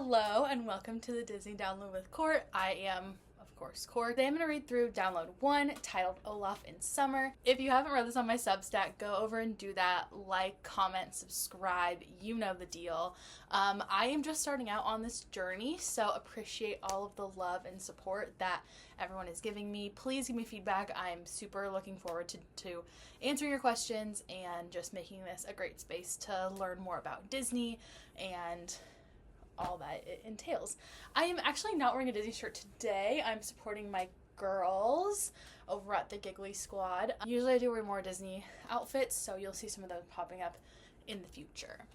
Hello and welcome to the Disney Download with Court. I am, of course, Court. Today I'm going to read through Download 1 titled Olaf in Summer. If you haven't read this on my Substack, go over and do that. Like, comment, subscribe. You know the deal. I am just starting out on this journey, so appreciate all of the love and support that everyone is giving me. Please give me feedback. I'm super looking forward to answering your questions and just making this a great space to learn more about Disney and all that it entails. I am actually not wearing a Disney shirt today. I'm supporting my girls over at the Giggly Squad. Usually I do wear more Disney outfits, so you'll see some of those popping up in the future.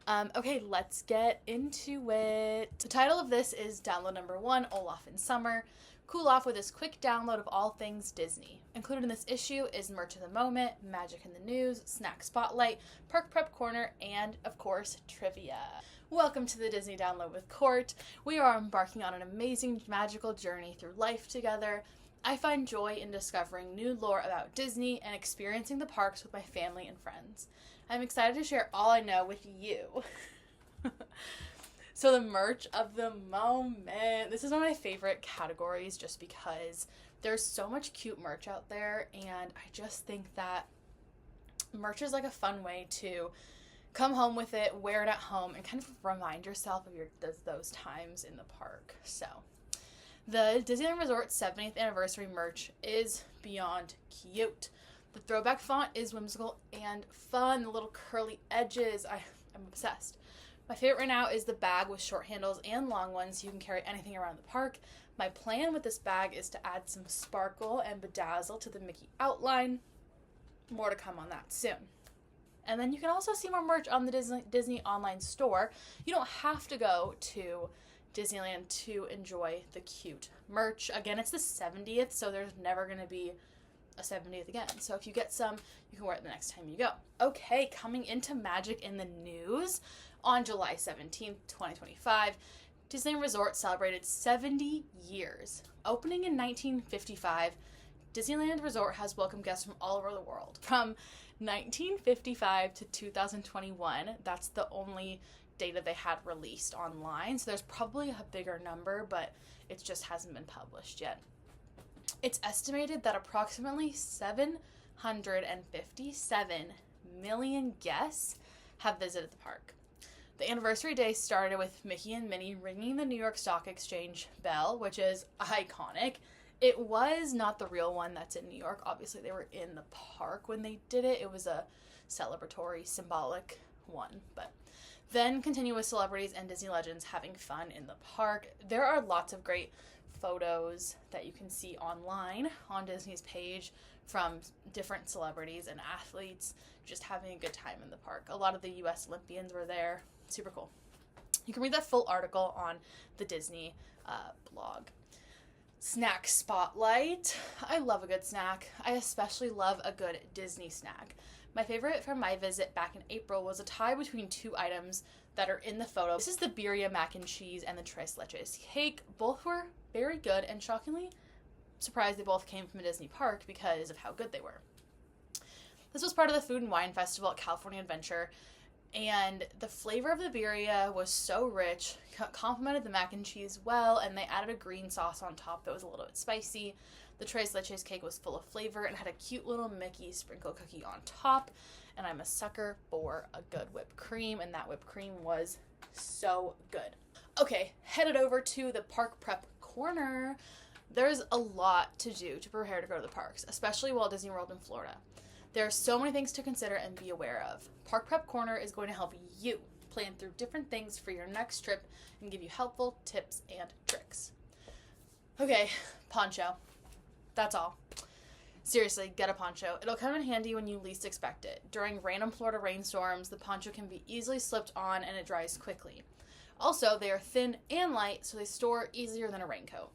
Okay, let's get into it. The title of this is Download number 1, Olaf in Summer. Cool off with this quick download of all things Disney. Included in this issue is Merch of the Moment, Magic in the News, Snack Spotlight, Park Prep Corner, and, of course, Trivia. Welcome to the Disney Download with Court. We are embarking on an amazing magical journey through life together. I find joy in discovering new lore about Disney and experiencing the parks with my family and friends. I'm excited to share all I know with you. So the merch of the moment. This is one of my favorite categories just because there's so much cute merch out there, and I just think that merch is like a fun way to come home with it, wear it at home, and kind of remind yourself of those times in the park. So the Disneyland Resort 70th anniversary merch is beyond cute. The throwback font is whimsical and fun. The little curly edges, I'm obsessed. My favorite right now is the bag with short handles and long ones so you can carry anything around the park. My plan with this bag is to add some sparkle and bedazzle to the Mickey outline. More to come on that soon. And then you can also see more merch on the Disney online store. You don't have to go to Disneyland to enjoy the cute merch. Again, it's the 70th, so there's never going to be a 70th again. So if you get some, you can wear it the next time you go. Okay, coming into Magic in the News. On July 17th, 2025, Disney Resort celebrated 70 years. Opening in 1955, Disneyland Resort has welcomed guests from all over the world. From 1955 to 2021, that's the only data they had released online. So there's probably a bigger number, but it just hasn't been published yet. It's estimated that approximately 757 million guests have visited the park. The anniversary day started with Mickey and Minnie ringing the New York Stock Exchange bell, which is iconic. It was not the real one that's in New York. Obviously, they were in the park when they did it. It was a celebratory, symbolic one. But then continue with celebrities and Disney legends having fun in the park. There are lots of great photos that you can see online on Disney's page from different celebrities and athletes just having a good time in the park. A lot of the U.S. Olympians were there. Super cool. You can read that full article on the Disney blog. Snack Spotlight. I love a good snack. I especially love a good Disney snack. My favorite from my visit back in April was a tie between two items that are in the photo. This is the birria mac and cheese and the tres leches cake. Both were very good, and shockingly surprised they both came from a Disney park because of how good they were. This was part of the Food and Wine Festival at California Adventure, and the flavor of the birria was so rich, complemented the mac and cheese well, and they added a green sauce on top that was a little bit spicy. The tres leches cake was full of flavor and had a cute little Mickey sprinkle cookie on top, and I'm a sucker for a good whipped cream, and that whipped cream was so good. Okay, headed over to the Park Prep Corner. There's a lot to do to prepare to go to the parks, especially Walt Disney World in Florida. There are so many things to consider and be aware of. Park Prep Corner is going to help you plan through different things for your next trip and give you helpful tips and tricks. Okay, poncho. That's all. Seriously, get a poncho. It'll come in handy when you least expect it. During random Florida rainstorms, the poncho can be easily slipped on and it dries quickly. Also, they are thin and light, so they store easier than a raincoat.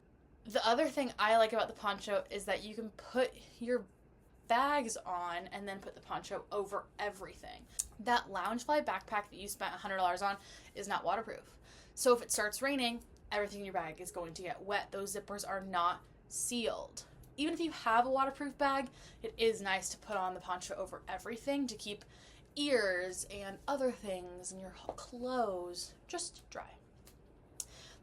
The other thing I like about the poncho is that you can put your bags on and then put the poncho over everything. That Loungefly backpack that you spent $100 on is not waterproof. So if it starts raining, everything in your bag is going to get wet. Those zippers are not sealed. Even if you have a waterproof bag, it is nice to put on the poncho over everything to keep ears and other things in your clothes just dry.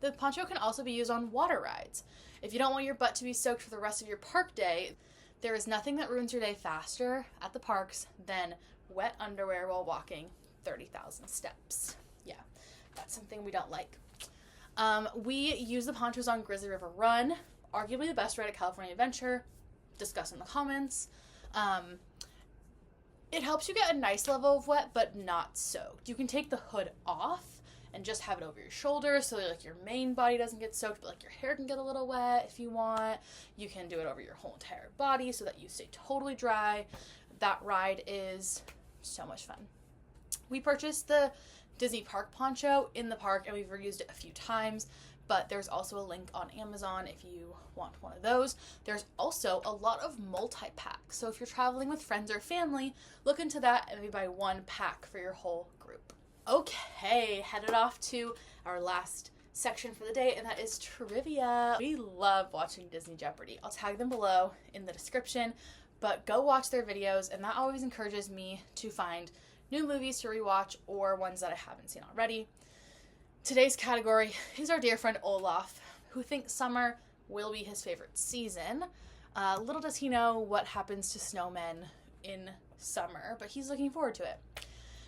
The poncho can also be used on water rides. If you don't want your butt to be soaked for the rest of your park day, there is nothing that ruins your day faster at the parks than wet underwear while walking 30,000 steps. Yeah, that's something we don't like. We use the ponchos on Grizzly River Run, arguably the best ride at California Adventure. Discuss in the comments. It helps you get a nice level of wet, but not soaked. You can take the hood off and just have it over your shoulders so that, like, your main body doesn't get soaked, but like your hair can get a little wet if you want. You can do it over your whole entire body so that you stay totally dry. That ride is so much fun. We purchased the Disney Park poncho in the park, and we've reused it a few times, but there's also a link on Amazon if you want one of those. There's also a lot of multi-packs, so if you're traveling with friends or family, look into that and maybe buy one pack for your whole group. Okay, headed off to our last section for the day, and that is trivia. We love watching Disney Jeopardy. I'll tag them below in the description, but go watch their videos, and that always encourages me to find new movies to rewatch or ones that I haven't seen already. Today's category is our dear friend Olaf, who thinks summer will be his favorite season. Little does he know what happens to snowmen in summer, but he's looking forward to it.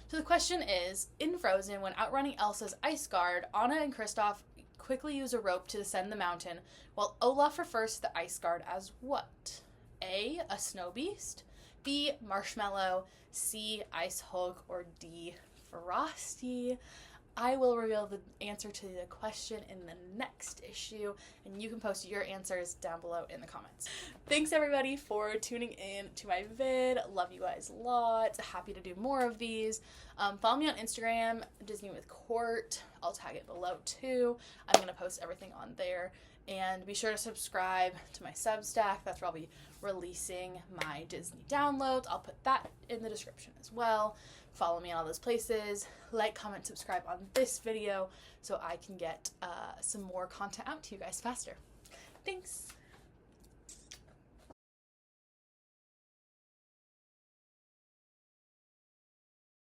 So the question is, in Frozen, when outrunning Elsa's ice guard, Anna and Kristoff quickly use a rope to descend the mountain, while Olaf refers to the ice guard as what? A snow beast, B, marshmallow, C, ice hulk, or D, Frosty? I will reveal the answer to the question in the next issue, and you can post your answers down below in the comments. Thanks everybody for tuning in to my vid. Love you guys a lot. Happy to do more of these. Follow me on Instagram, Disney with Court. I'll tag it below too. I'm going to post everything on there. And be sure to subscribe to my Substack. That's where I'll be releasing my Disney downloads. I'll put that in the description as well. Follow me on all those places. Like, comment, subscribe on this video so I can get some more content out to you guys faster. Thanks.